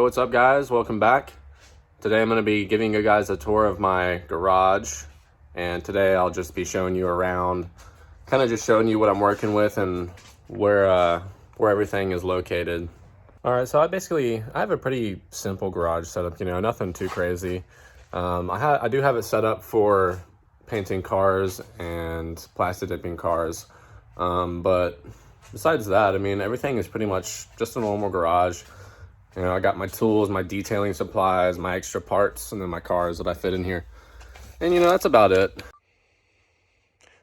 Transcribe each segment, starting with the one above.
what's up guys? Welcome back. Today I'm going to be giving you guys a tour of my garage, and today I'll just be showing you around, kind of just showing you what I'm working with and where everything is located. Alright, so I have a pretty simple garage setup, nothing too crazy. I do have it set up for painting cars and plastic dipping cars, but besides that, everything is pretty much just a normal garage. I got my tools, my detailing supplies, my extra parts, and then my cars that I fit in here. And that's about it.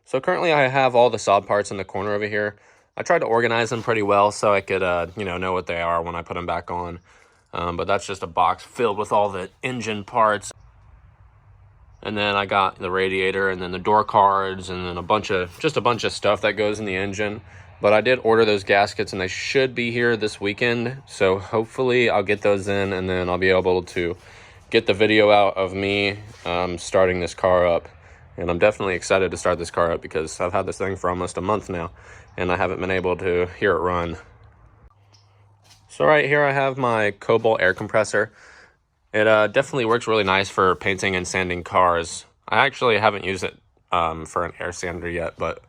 So currently I have all the saw parts in the corner over here. I tried to organize them pretty well so I could, know what they are when I put them back on. But that's just a box filled with all the engine parts. And then I got the radiator and then the door cards and then a bunch of stuff that goes in the engine. But I did order those gaskets and they should be here this weekend. So hopefully I'll get those in and then I'll be able to get the video out of me starting this car up. And I'm definitely excited to start this car up because I've had this thing for almost a month now and I haven't been able to hear it run. So right here I have my Cobalt air compressor. It definitely works really nice for painting and sanding cars. I actually haven't used it for an air sander yet, but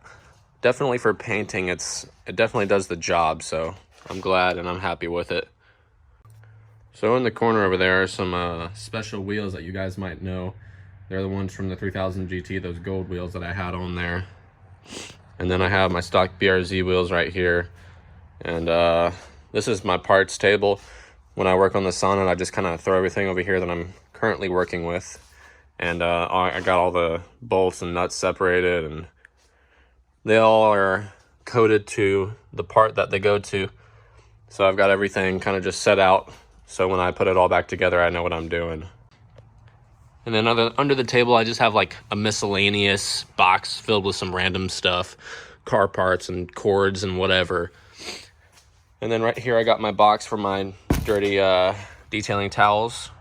definitely for painting, it definitely does the job, so I'm glad and I'm happy with it. So in the corner over there are some special wheels that you guys might know. They're the ones from the 3000 GT, those gold wheels that I had on there. And then I have my stock BRZ wheels right here. And this is my parts table. When I work on the Sonnet, I just kind of throw everything over here that I'm currently working with. And I got all the bolts and nuts separated, and they all are coded to the part that they go to. So I've got everything kind of just set out. So when I put it all back together, I know what I'm doing. And then under the table, I just have like a miscellaneous box filled with some random stuff, car parts and cords and whatever. And then right here, I got my box for my dirty detailing towels.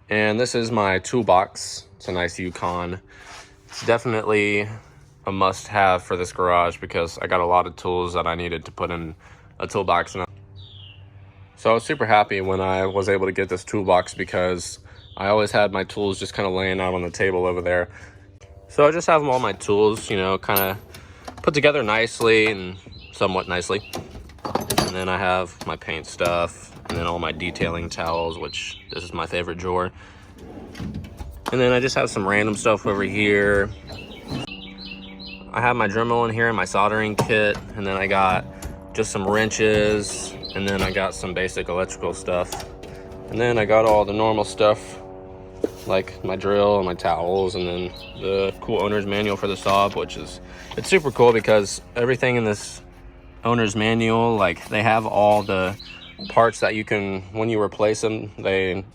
And this is my toolbox. It's a nice Yukon. It's definitely a must-have for this garage because I got a lot of tools that I needed to put in a toolbox. So I was super happy when I was able to get this toolbox because I always had my tools just kind of laying out on the table over there. So I just have all my tools, kind of put together nicely and somewhat nicely. And then I have my paint stuff and then all my detailing towels, which this is my favorite drawer. And then I just have some random stuff over here. I have my Dremel in here and my soldering kit. And then I got just some wrenches. And then I got some basic electrical stuff. And then I got all the normal stuff, like my drill and my towels. And then the cool owner's manual for the saw, it's super cool because everything in this owner's manual, like they have all the parts that you can, when you replace them, they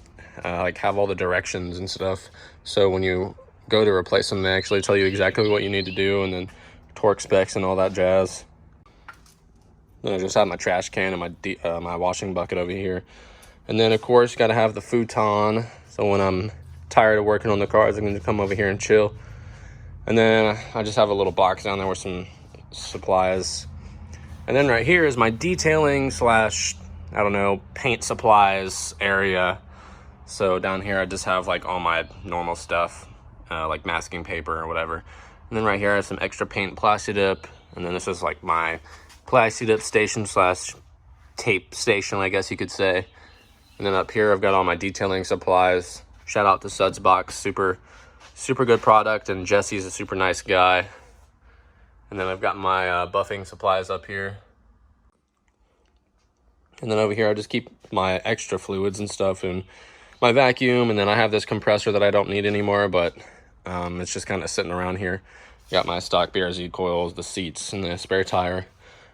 like have all the directions and stuff. So when you go to replace them, they actually tell you exactly what you need to do and then torque specs and all that jazz. Then I just have my trash can and my washing bucket over here. And then of course you got to have the futon, so when I'm tired of working on the cars I can just come over here and chill. And then I just have a little box down there with some supplies. And then right here is my detailing / paint supplies area. So down here I just have like all my normal stuff, like masking paper or whatever. And then right here I have some extra paint Plasti Dip. And then this is like my Plasti Dip station / tape station, I guess you could say. And then up here I've got all my detailing supplies. Shout out to Suds Box, super good product, and Jesse's a super nice guy. And then I've got my buffing supplies up here. And then over here I just keep my extra fluids and stuff and my vacuum. And then I have this compressor that I don't need anymore, but it's just kind of sitting around here. Got my stock BRZ coils, the seats, and the spare tire. And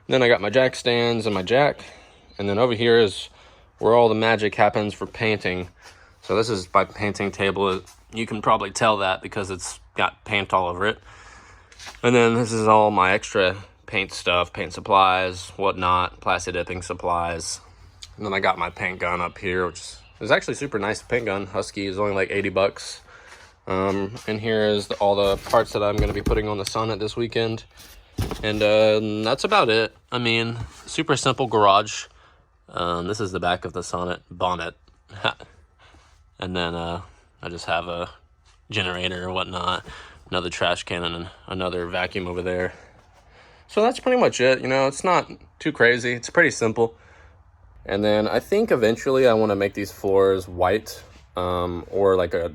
then I got my jack stands and my jack. And then over here is where all the magic happens for painting. So this is my painting table. You can probably tell that because it's got paint all over it. And then this is all my extra paint stuff, paint supplies, whatnot, plastic dipping supplies. And then I got my paint gun up here, which is actually super nice paint gun. Husky is only like 80 bucks. And here is all the parts that I'm going to be putting on the Sonnet this weekend. And that's about it. Super simple garage. This is the back of the Sonnet bonnet. And then I just have a generator or whatnot, another trash can, and another vacuum over there. So that's pretty much it. You know, it's not too crazy. It's pretty simple. And then I think eventually I want to make these floors white, or like a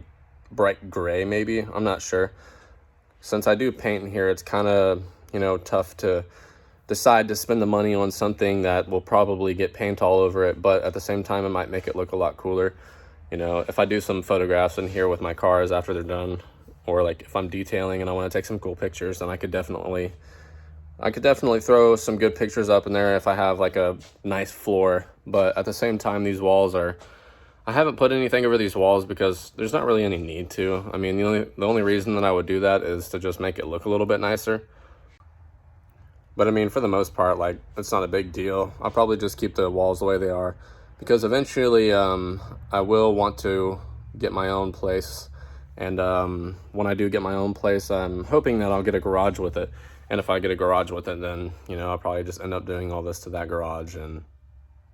bright gray maybe. I'm not sure. Since I do paint in here, it's kind of, you know, tough to decide to spend the money on something that will probably get paint all over it, but at the same time it might make it look a lot cooler. You know, if I do some photographs in here with my cars after they're done, or like if I'm detailing and I want to take some cool pictures, then I could definitely throw some good pictures up in there if I have like a nice floor. But at the same time, these walls are, I haven't put anything over these walls because there's not really any need to. I mean, the only reason that I would do that is to just make it look a little bit nicer. But I mean, for the most part, like, it's not a big deal. I'll probably just keep the walls the way they are, because eventually I will want to get my own place. And when I do get my own place, I'm hoping that I'll get a garage with it. And if I get a garage with it, then, you know, I'll probably just end up doing all this to that garage, and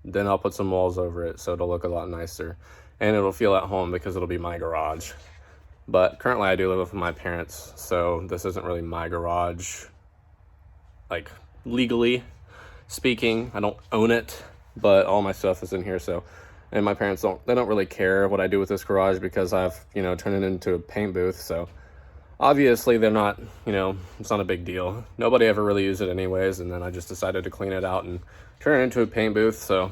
then I'll put some walls over it so it'll look a lot nicer. And it'll feel at home because it'll be my garage. But currently I do live with my parents, so this isn't really my garage. Like, legally speaking, I don't own it, but all my stuff is in here. So, and my parents don't really care what I do with this garage because I've, you know, turned it into a paint booth. So obviously they're not, you know, it's not a big deal. Nobody ever really used it anyways, and then I just decided to clean it out and turn it into a paint booth. So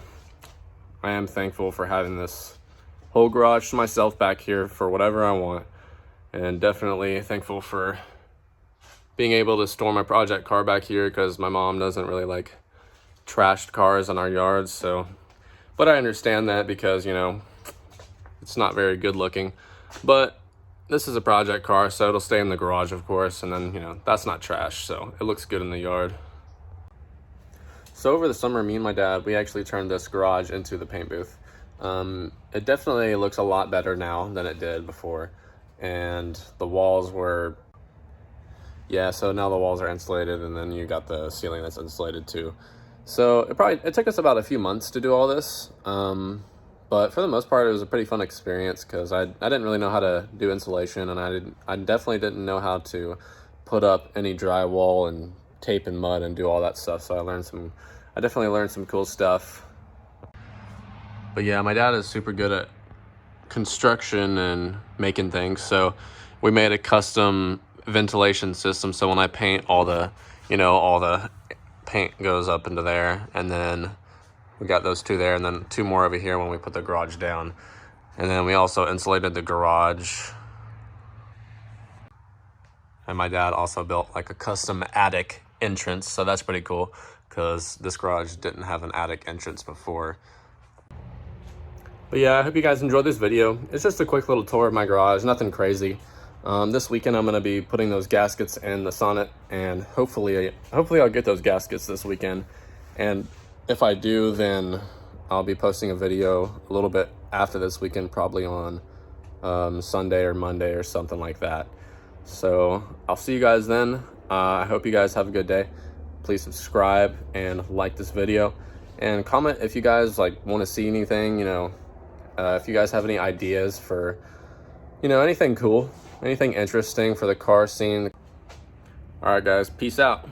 I am thankful for having this whole garage to myself back here for whatever I want, and definitely thankful for being able to store my project car back here, because my mom doesn't really like trashed cars in our yards. So, but I understand that because, you know, it's not very good looking. But this is a project car, so it'll stay in the garage, of course, and then, you know, that's not trash, so it looks good in the yard. So over the summer, me and my dad, we actually turned this garage into the paint booth. It definitely looks a lot better now than it did before, and the walls were, yeah, so now the walls are insulated, and then you got the ceiling that's insulated too. So it took us about a few months to do all this, but for the most part, it was a pretty fun experience because I didn't really know how to do insulation, and I definitely didn't know how to put up any drywall and tape and mud and do all that stuff. So I definitely learned some cool stuff. But yeah, my dad is super good at construction and making things, so we made a custom ventilation system, so when I paint, all the paint goes up into there, and then we got those two there, and then two more over here when we put the garage down. And then we also insulated the garage, and my dad also built like a custom attic entrance, so that's pretty cool because this garage didn't have an attic entrance before. But yeah, I hope you guys enjoyed this video. It's just a quick little tour of my garage, nothing crazy. This weekend I'm going to be putting those gaskets in the Sonnet, and hopefully I'll get those gaskets this weekend. And if I do, then I'll be posting a video a little bit after this weekend, probably on Sunday or Monday or something like that. So I'll see you guys then. I hope you guys have a good day. Please subscribe and like this video, and comment if you guys like want to see anything, you know, if you guys have any ideas for, you know, anything cool, anything interesting for the car scene. All right, guys, peace out.